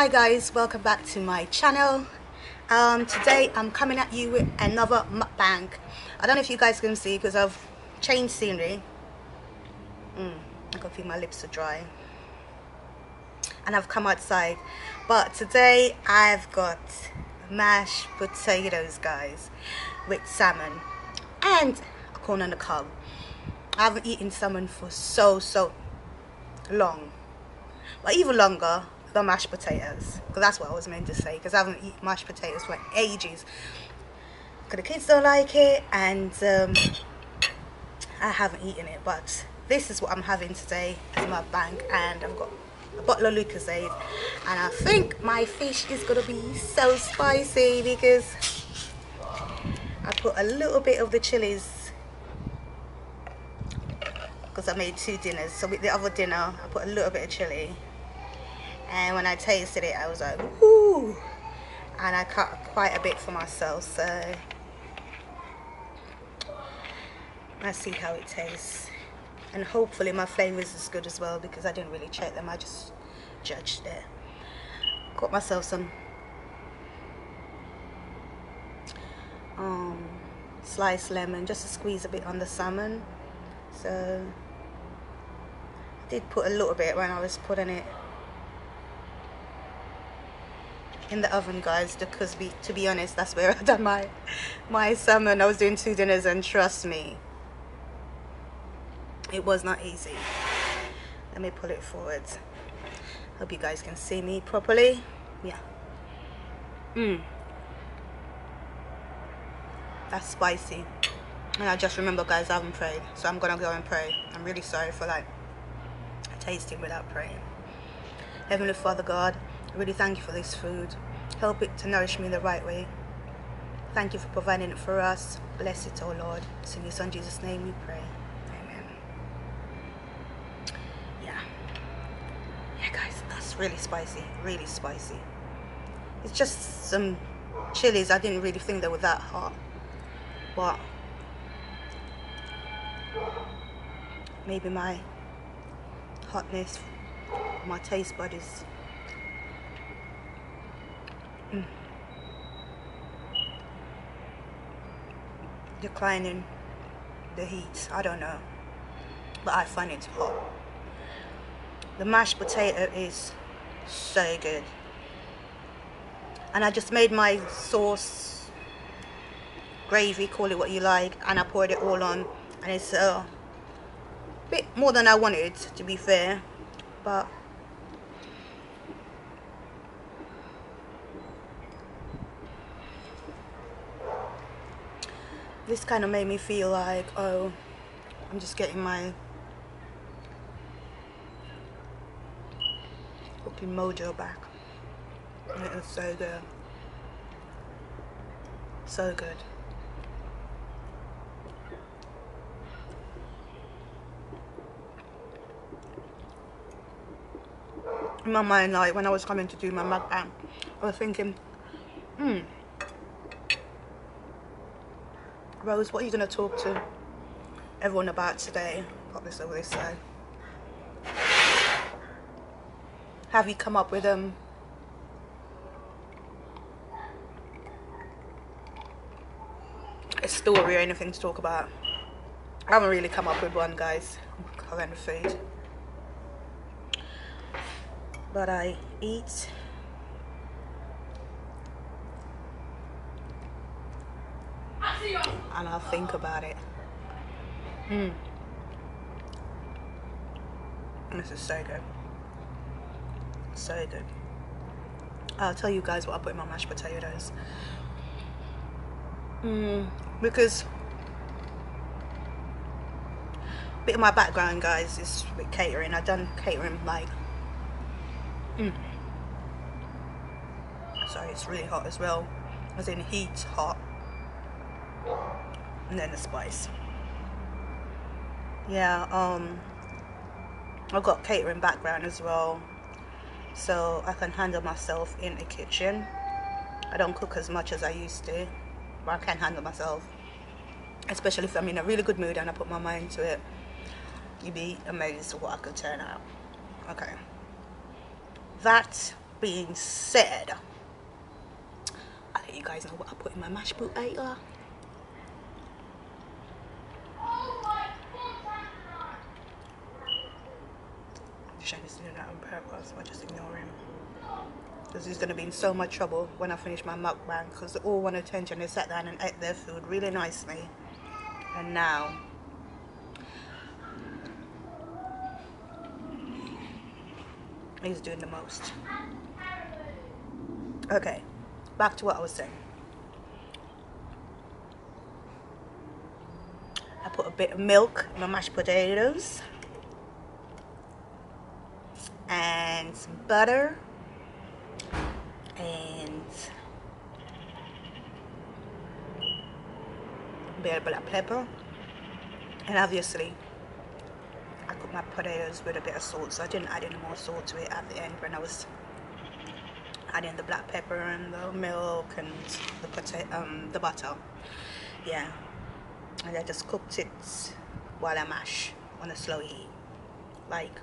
Hi guys, welcome back to my channel. Today I'm coming at you with another mukbang. I don't know if you guys can see because I've changed scenery. I can feel my lips are dry and I've come outside, but today I've got mashed potatoes, guys, with salmon and a corn on the cob. I haven't eaten salmon for so long, but even longer the mashed potatoes, because that's what I was meant to say, because I haven't eaten mashed potatoes for ages because the kids don't like it and I haven't eaten it. But this is what I'm having today as my bank, and I've got a bottle of Lucozade, and I think my fish is gonna be so spicy because I put a little bit of the chilies because I made 2 dinners. So with the other dinner I put a little bit of chili, and when I tasted it I was like, whoo, and I cut quite a bit for myself, so let's see how it tastes, and hopefully my flavour is as good as well, because I didn't really check them, I just judged it. Got myself some sliced lemon just to squeeze a bit on the salmon, so I did put a little bit when I was putting it in the oven, guys, because to be honest, that's where I done my salmon. I was doing 2 dinners, and trust me, it was not easy. Let me pull it forward. Hope you guys can see me properly. Yeah. That's spicy. And I just remember, guys, I haven't prayed, so I'm gonna go and pray. I'm really sorry for like tasting without praying. Heavenly Father God, I really thank you for this food. Help it to nourish me in the right way. Thank you for providing it for us. Bless it, oh Lord. It's in your Son Jesus' name we pray. Amen. Yeah guys, that's really spicy. Really spicy. It's just some chilies. I didn't really think they were that hot, but maybe my hotness, my taste bud is declining the heat. I don't know, but I find it hot. The mashed potato is so good, and I just made my sauce, gravy, call it what you like, and I poured it all on, and it's a bit more than I wanted, to be fair, but this kind of made me feel like, oh, I'm just getting my cooking mojo back. And it was so good. So good. In my mind, like when I was coming to do my mukbang, I was thinking, Rose, what are you going to talk to everyone about today? Pop this over this side. Have you come up with a story or anything to talk about? I haven't really come up with one, guys. I'm covering the food, but I eat and I'll think about it. This is so good. So good. I'll tell you guys what I put in my mashed potatoes. Because a bit of my background, guys, is with catering. I've done catering like sorry, it's really hot as well, as in heat hot, and then the spice. Yeah, I've got catering background as well, so I can handle myself in the kitchen. I don't cook as much as I used to, but I can handle myself, especially if I'm in a really good mood and I put my mind to it. You'd be amazed at what I could turn out. Okay, that being said, I'll let you guys know what I put in my mashed potato. Shaggy's doing that on purpose, I just ignore him. Because he's going to be in so much trouble when I finish my mukbang, because they all want attention. They sat down and ate their food really nicely, and now he's doing the most. Okay, back to what I was saying. I put a bit of milk in my mashed potatoes and some butter and a bit of black pepper, and obviously I cooked my potatoes with a bit of salt, so I didn't add any more salt to it at the end when I was adding the black pepper and the milk and the butter. Yeah, and I just cooked it while I mash on a slow heat. Like,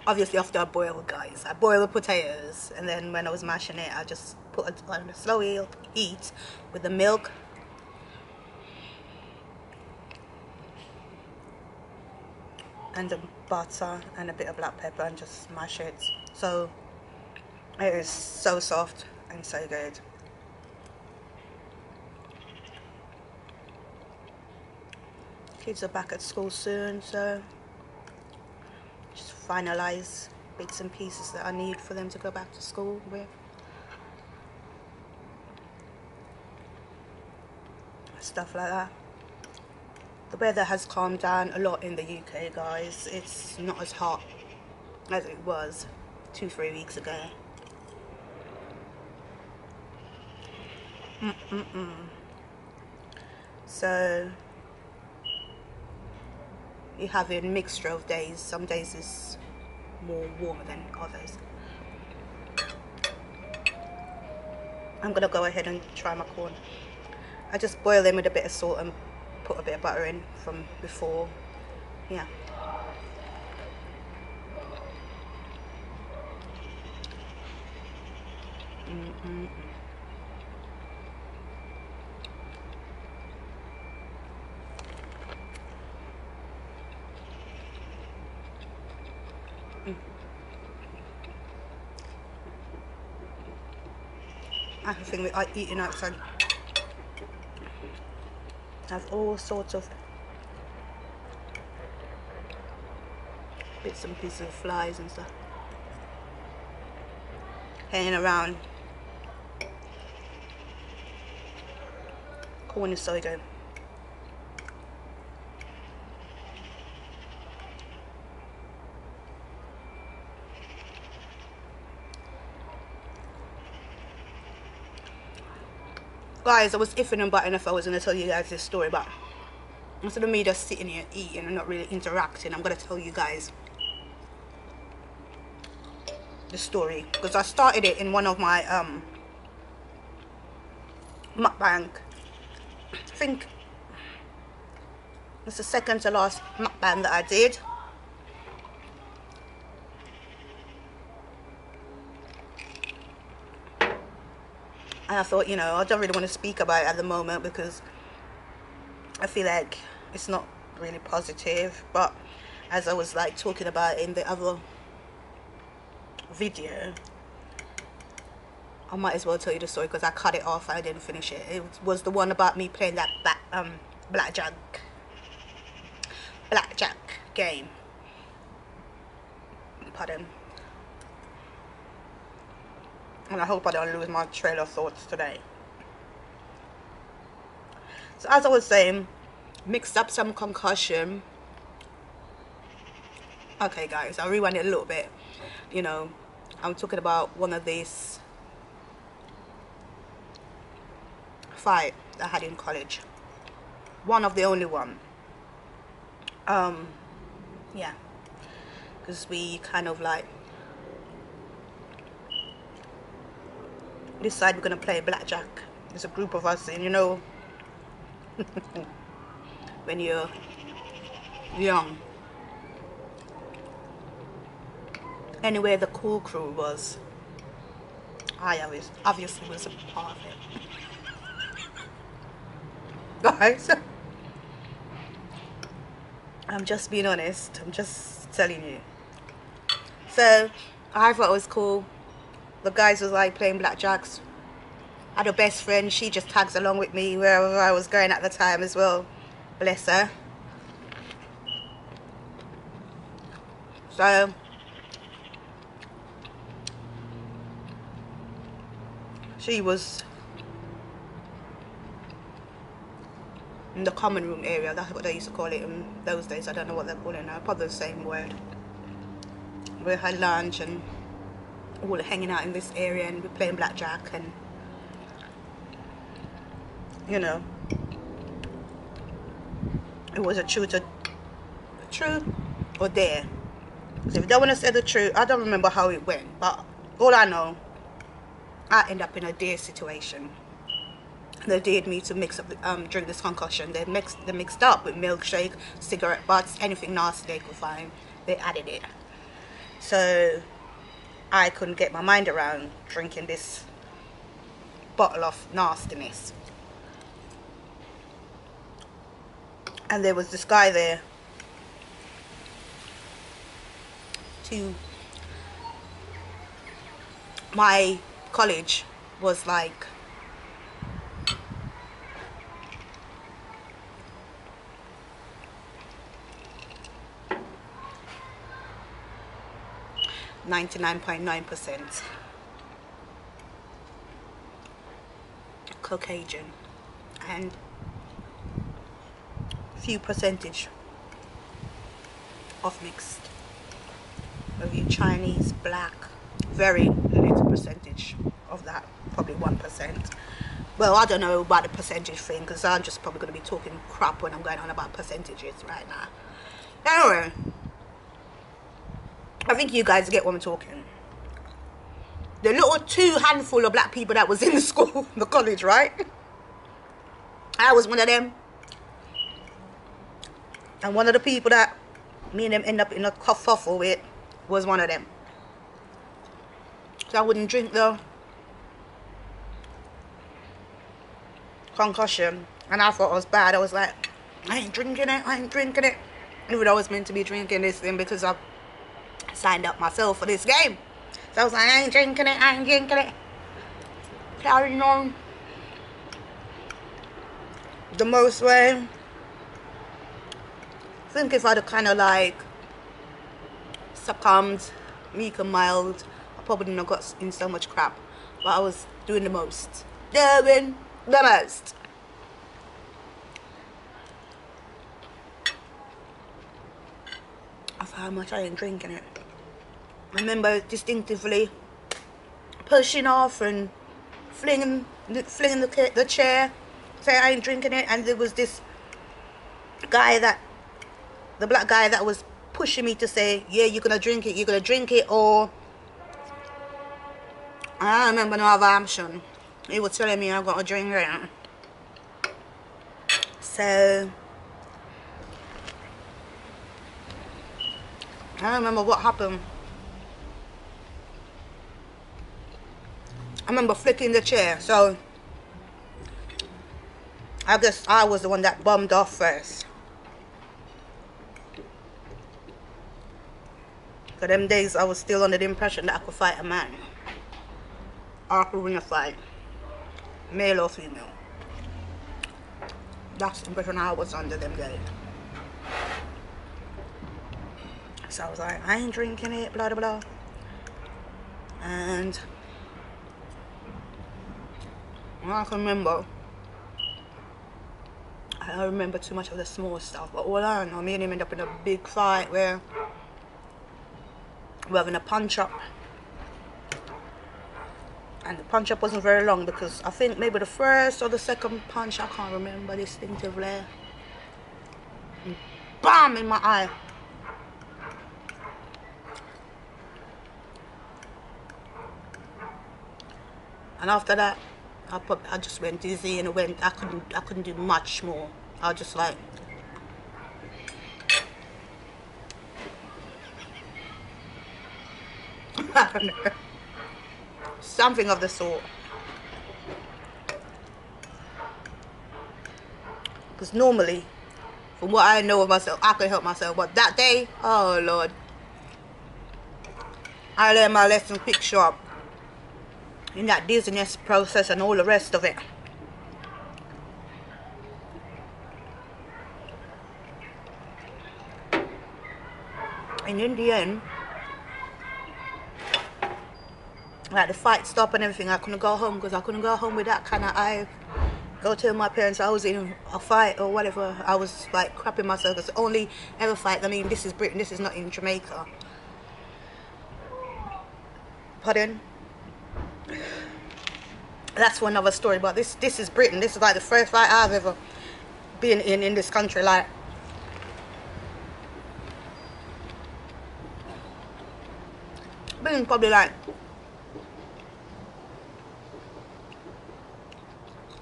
obviously after I boil, guys, I boil the potatoes, and then when I was mashing it, I just put it on a slow heat with the milk and the butter and a bit of black pepper, and just mash it. So it is so soft and so good. Kids are back at school soon, so just finalize bits and pieces that I need for them to go back to school with. Stuff like that. The weather has calmed down a lot in the UK, guys. It's not as hot as it was 2-3 weeks ago. So you have a mixture of days. Some days is more warmer than others. I'm gonna go ahead and try my corn. I just boil them with a bit of salt and put a bit of butter in from before. Yeah. I think we are eating outside. Have all sorts of bits and pieces of flies and stuff hanging around. Corn is so good. Guys, I was iffing and butting if I was going to tell you guys this story, but instead of me just sitting here eating and not really interacting, I'm going to tell you guys the story, because I started it in one of my mukbang. I think it's the second to last mukbang that I did. And I thought, you know, I don't really want to speak about it at the moment because I feel like it's not really positive. But as I was like talking about in the other video, I might as well tell you the story because I cut it off and I didn't finish it. It was the one about me playing that blackjack game. Pardon. And I hope I don't lose my trail of thoughts today. So as I was saying, mixed up some concussion. Okay guys, I'll rewind it a little bit. You know, I'm talking about one of these fight I had in college. One of the only one. Yeah. Because we kind of like decide we're gonna play blackjack. There's a group of us, and you know, when you're young anywhere the cool crew was, I obviously was a part of it. Guys, I'm just being honest. I'm just telling you. So I thought it was cool. The guys was like playing blackjacks. I had a best friend. She just tags along with me wherever I was going at the time as well. Bless her. So she was in the common room area. That's what they used to call it in those days. I don't know what they're calling it now. Probably the same word. We had lunch and all hanging out in this area, and we're playing blackjack, and you know, it was a truth or dare. So if you don't want to say the truth, I don't remember how it went, but all I know, I end up in a dare situation. They dared me to mix up, drink this concoction. They mixed up with milkshake, cigarette butts, anything nasty they could find. They added it. So I couldn't get my mind around drinking this bottle of nastiness. And there was this guy there to my college was like .9% Caucasian and few percentage of mixed, maybe Chinese, black, very little percentage of that, probably 1%. Well, I don't know about the percentage thing, because I'm just probably going to be talking crap when I'm going on about percentages right now. Anyway, I think you guys get what I'm talking. The little 2 handful of black people that was in the school, the college, right? I was one of them. And one of the people that me and them end up in a kerfuffle with was one of them. So I wouldn't drink the concussion. And I thought it was bad. I was like, I ain't drinking it, I ain't drinking it. Even though I was meant to be drinking this thing because I signed up myself for this game. So I was like, I ain't drinking it, I ain't drinking it. Carrying on the most way. I think if I'd have kind of like succumbed, meek and mild, I probably wouldn't have got in so much crap. But I was doing the most. Doing the most. Of how much I ain't drinking it. I remember distinctively pushing off and flinging the chair, saying I ain't drinking it, and there was this guy the black guy that was pushing me to say, yeah, you're gonna drink it, or I don't remember no other option. He was telling me I'm gonna drink it. So I don't remember what happened. I remember flicking the chair, so I guess I was the one that bummed off first. For them days, I was still under the impression that I could fight a man. Or I could win a fight, male or female. That's the impression I was under them days. So I was like, I ain't drinking it, blah, blah, blah. And I can remember. I don't remember too much of the small stuff, but all I know, me and him ended up in a big fight where we're having a punch up. And the punch up wasn't very long because I think maybe the first or the second punch, I can't remember distinctively. Bam! In my eye. And after that, I just went dizzy and I couldn't do much more. I was just like, I don't know. Something of the sort. Because normally, from what I know of myself, I could help myself. But that day, oh Lord, I learned my lesson quick sharp. In that dizziness process and all the rest of it. And in the end, like the fight stopped and everything, I couldn't go home because I couldn't go home with that kind of eye. Go tell my parents I was in a fight or whatever. I was like crapping myself. It's the only ever fight. I mean, this is Britain. This is not in Jamaica. Pardon? That's for another story. But this is Britain. This is like the first fight I've ever been in this country. Like, been probably like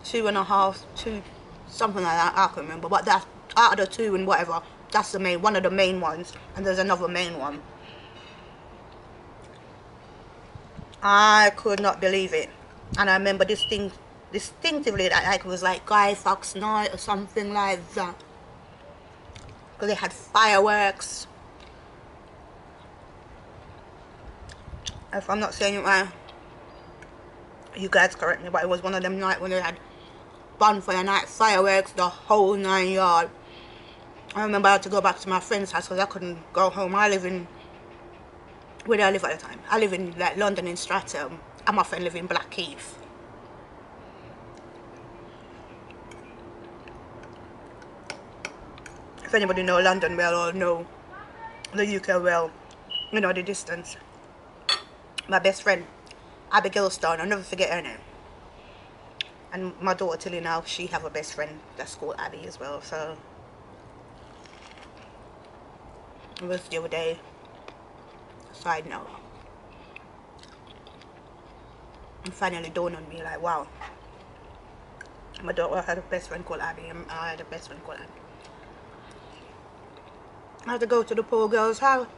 2.5, 2, something like that. I can't remember. But that's out of the 2 and whatever. That's the main, one of the main ones, and there's another main one. I could not believe it, and I remember this thing distinctively that like it was like Guy Fawkes night or something like that, because they had fireworks. If I'm not saying it right, you guys correct me, but it was one of them nights when they had bonfire night, fireworks, the whole 9 yards. I remember I had to go back to my friend's house because I couldn't go home. I live in, where did I live at the time? I live in like London in Streatham, and my friend live in Blackheath. If anybody know London well or know the UK well, you know the distance. My best friend, Abigail Stone, I'll never forget her name. And my daughter Tilly now, she have a best friend that's called Abby as well. So it was the other day. Side note. It finally dawned on me like, wow. My daughter had a best friend called Abby, and I had a best friend called Abby. I had to go to the poor girl's house.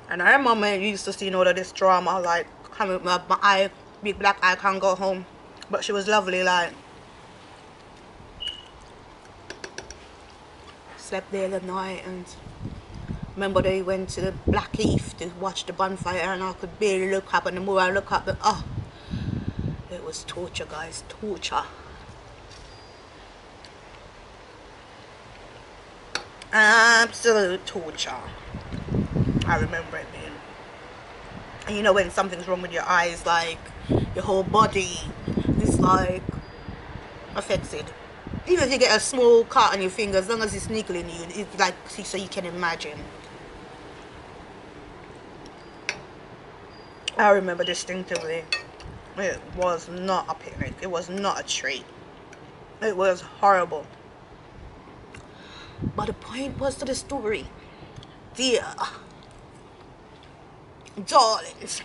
And I remember used to seeing all of this drama, like coming with my eye, big black eye, can't go home. But she was lovely, like. Slept there the night, and remember they went to the Blackheath to watch the bonfire, and I could barely look up, and the more I look up, oh, it was torture, guys, torture. Absolute torture. I remember it being. And you know when something's wrong with your eyes, like your whole body is like affected. Even if you get a small cut on your finger, as long as it's niggling you, it's like, so you can imagine. I remember distinctively, it was not a picnic, it was not a treat. It was horrible. But the point was to the story, dear darlings,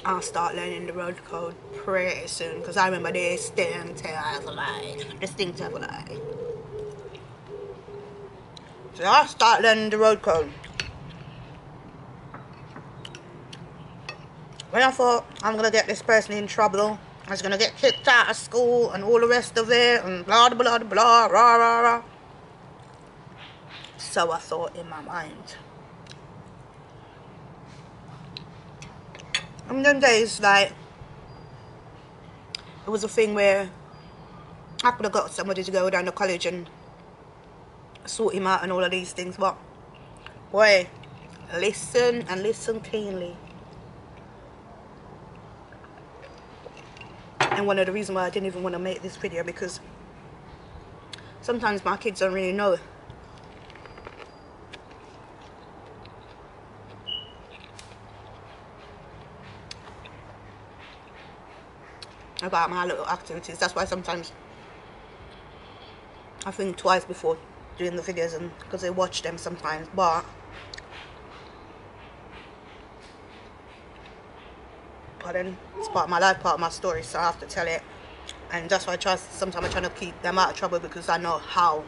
I'll start learning the road code pretty soon, because I remember this distinctively. So I'll start learning the road code. When I thought I'm gonna get this person in trouble, I was gonna get kicked out of school and all the rest of it, and blah blah blah blah rah rah rah. So I thought in my mind. And them days, like, it was a thing where I could have got somebody to go down to college and sort him out and all of these things, but boy, listen and listen keenly. And one of the reasons why I didn't even want to make this video, because sometimes my kids don't really know about my little activities. That's why sometimes I think twice before doing the videos, and because they watch them sometimes. But then it's part of my life, part of my story, so I have to tell it. And that's why sometimes I try to keep them out of trouble, because I know how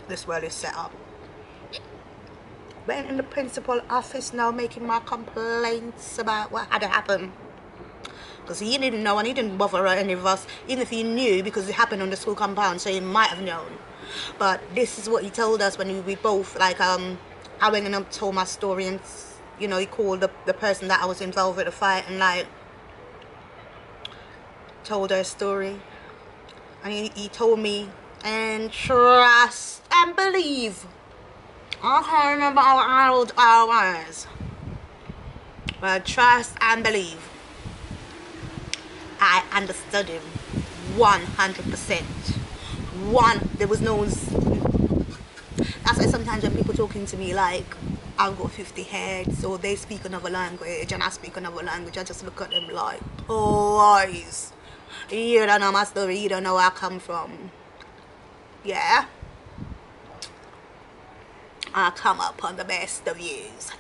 this world is set up. Went in the principal office now making my complaints about what had happened. Because he didn't know and he didn't bother any of us, even if he knew, because it happened on the school compound, so he might have known. But this is what he told us when we both, like, I went and told my story, and, you know, he called the person that I was involved with the fight and, like, told her a story. And he told me, and trust and believe. I can't remember how old I was. But trust and believe. I understood him 100%. There was no... That's why sometimes when people talking to me like, I've got 50 heads, or they speak another language and I speak another language, I just look at them like, oh, eyes. You don't know my story, you don't know where I come from. Yeah? I come up on the best of yous.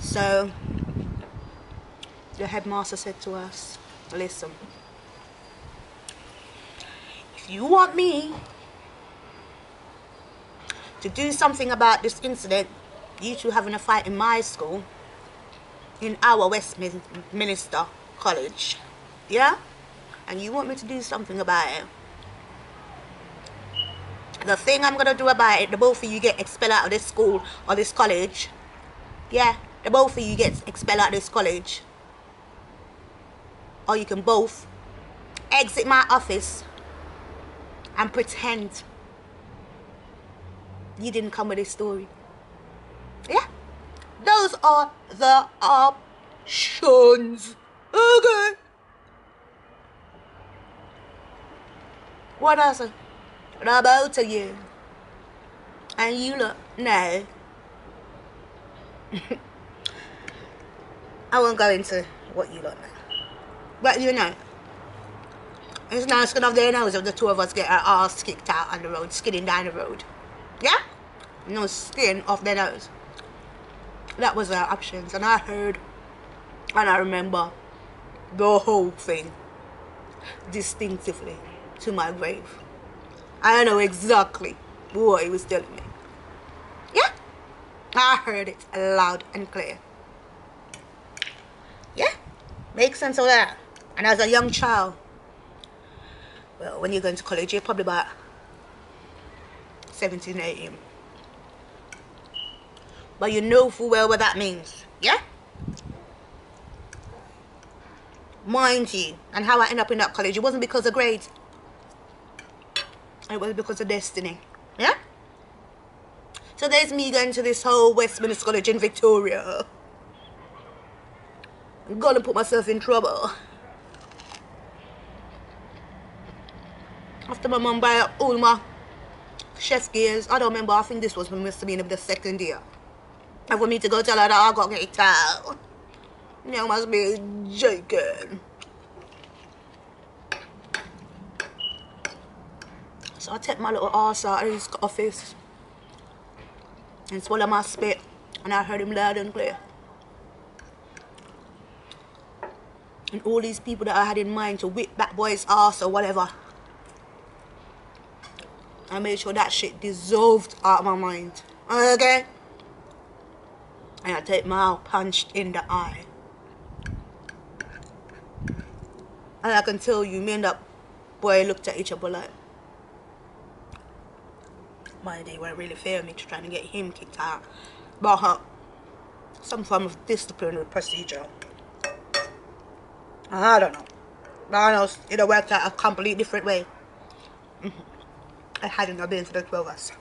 So, the headmaster said to us, listen, if you want me to do something about this incident, you two having a fight in my school, in our Westminster College, yeah? And you want me to do something about it, the thing I'm gonna do about it, the both of you get expelled out of this school or this college. Yeah, the both of you get expelled out of this college. Or you can both exit my office and pretend you didn't come with this story. Yeah, those are the options. Okay. What else? The both of you. And you look, no. I won't go into what you look now. But you know, it's no skin off their nose if the two of us get our ass kicked out on the road, skidding down the road. Yeah? No skin off their nose. That was our options. And I heard, and I remember the whole thing distinctively to my grave. I know exactly what he was telling me. Yeah? I heard it loud and clear. Yeah? Makes sense of that. And as a young child, well, when you're going to college, you're probably about 17, 18. But you know full well what that means. Yeah? Mind you, and how I ended up in that college, it wasn't because of grades. It was because of destiny. Yeah? So there's me going to this whole Westminster College in Victoria. I'm gonna put myself in trouble. After my mum buy all my chef gears, I don't remember, I think this was must have been the second year. And for me to go tell her that I got kicked out. You must be joking. So I take my little ass out of his office and swallow my spit, and I heard him loud and clear. And all these people that I had in mind to whip that boy's ass or whatever, I made sure that shit dissolved out of my mind. Okay? And I take my out punched in the eye. And I can tell you, me and that boy looked at each other like, mind they weren't really fair me trying to get him kicked out. But some form of disciplinary procedure. I don't know. But I know it worked out a completely different way. I hadn't been for the 12 of us.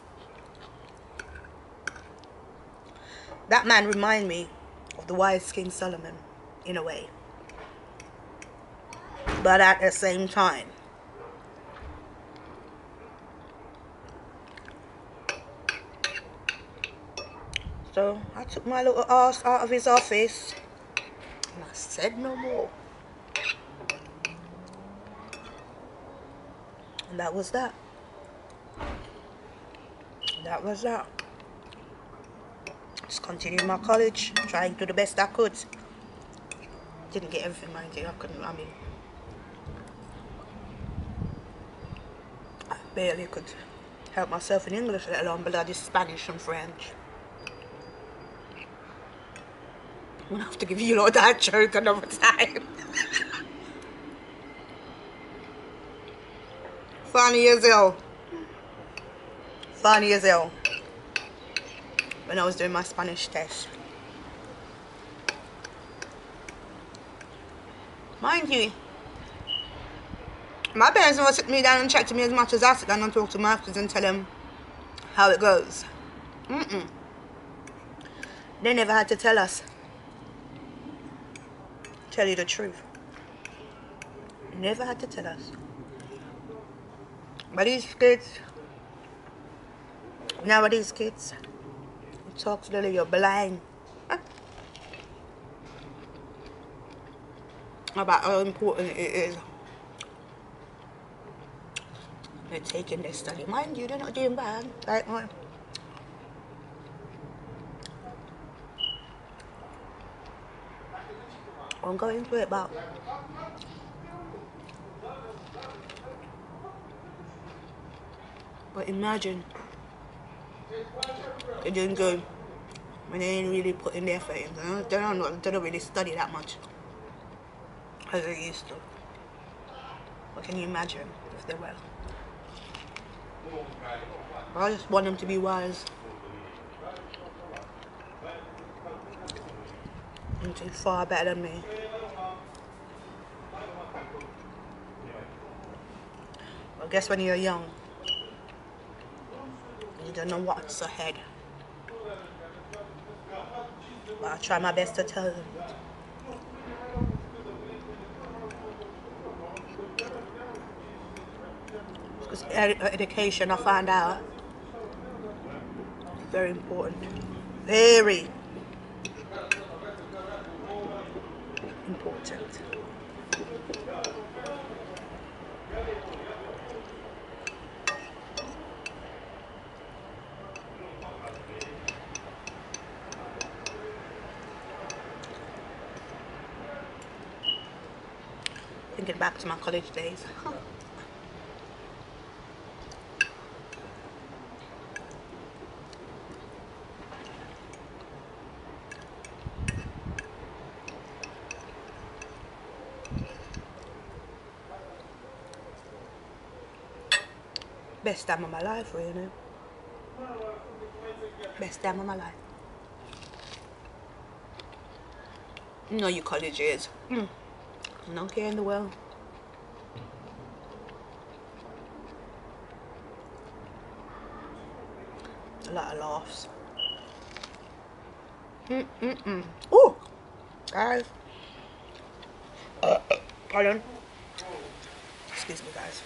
That man reminded me of the wise King Solomon, in a way. But at the same time, so I took my little ass out of his office and I said no more. And that was that. That was that. Just continued my college, trying to do the best I could. Didn't get everything, mind you. I couldn't, I mean, Barely could help myself in English, let alone bloody Spanish and French. I'm gonna have to give you lot that joke another time. Funny as hell. Funny as hell. When I was doing my Spanish test. Mind you, my parents never sit me down and chat to me as much as I sit down and talk to my kids and tell them how it goes. They never had to tell us. Tell you the truth. Never had to tell us. But these kids, nowadays kids, you talk to them, you're blind. About how important it is. They're taking their study. Mind you, they're not doing bad. Right? I won't go into it, but imagine they're doing good when they ain't really putting their effort in. They don't really study that much as they used to. What can you imagine if they were? I just want them to be wise and do far better than me. I guess when you're young, you don't know what's ahead. But I try my best to tell them. Because education, I find out, is very important. Very important. Thinking back to my college days. Best time of my life, really. Best time of my life. You know, you college years. No care in the world. A lot of laughs. Ooh, guys. Pardon. Excuse me, guys.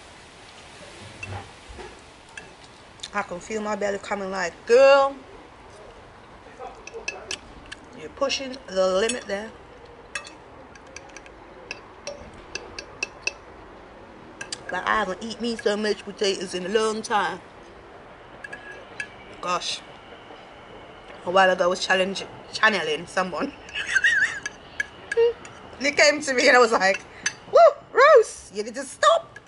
I can feel my belly coming like, girl, you're pushing the limit there. Like, I haven't eaten me so much potatoes in a long time. Gosh. A while ago I was channeling someone. They came to me and I was like, woo, Rose, you need to stop.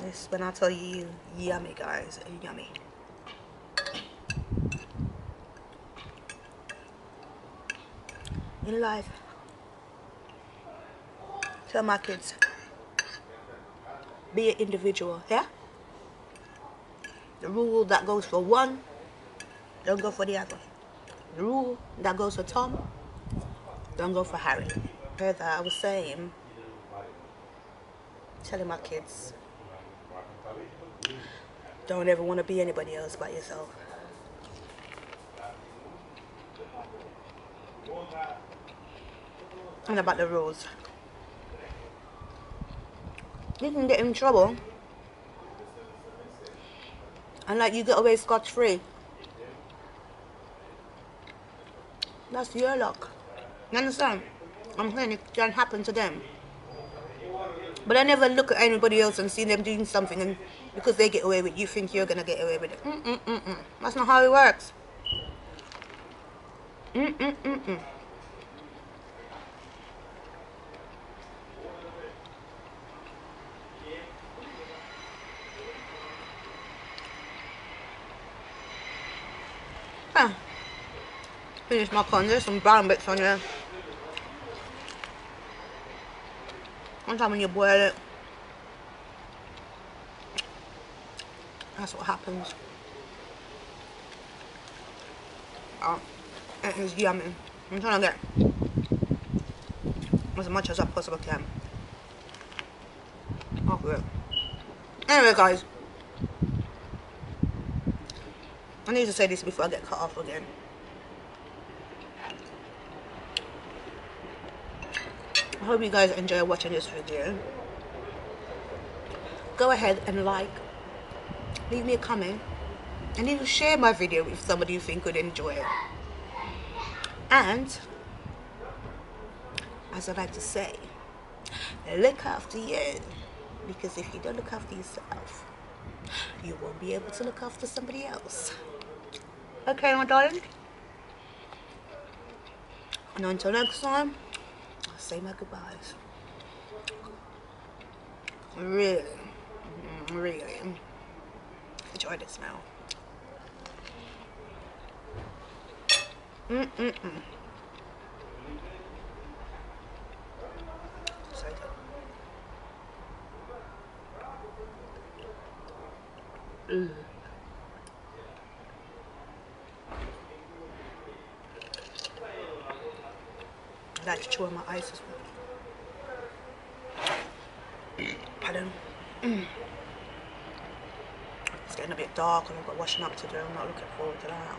This, when I tell you, yummy, guys, yummy. In life, tell my kids, be an individual, yeah? The rule that goes for one, don't go for the other. The rule that goes for Tom, don't go for Harry. Heard that I was saying, telling my kids, don't ever want to be anybody else but yourself. And about the rules, you can get in trouble and like you get away scot-free. That's your luck. You understand? I'm saying it can happen to them. But I never look at anybody else and see them doing something and because they get away with it, you think you're gonna get away with it. That's not how it works. Finish my corn. There's some brown bits on here. One time when you boil it, that's what happens. Oh, it is yummy. I'm trying to get as much as I possibly can. Okay. Anyway, guys, I need to say this before I get cut off again. I hope you guys enjoy watching this video. Go ahead and like, leave me a comment, and even share my video with somebody you think could enjoy it. And as I like to say, look after you, because if you don't look after yourself, you won't be able to look after somebody else. Okay, my darling. And until next time, I'll say my goodbyes. Really enjoy this now. So good. I like to chew on my ice as well. Pardon. It's getting a bit dark and I've got washing up to do. I'm not looking forward to that.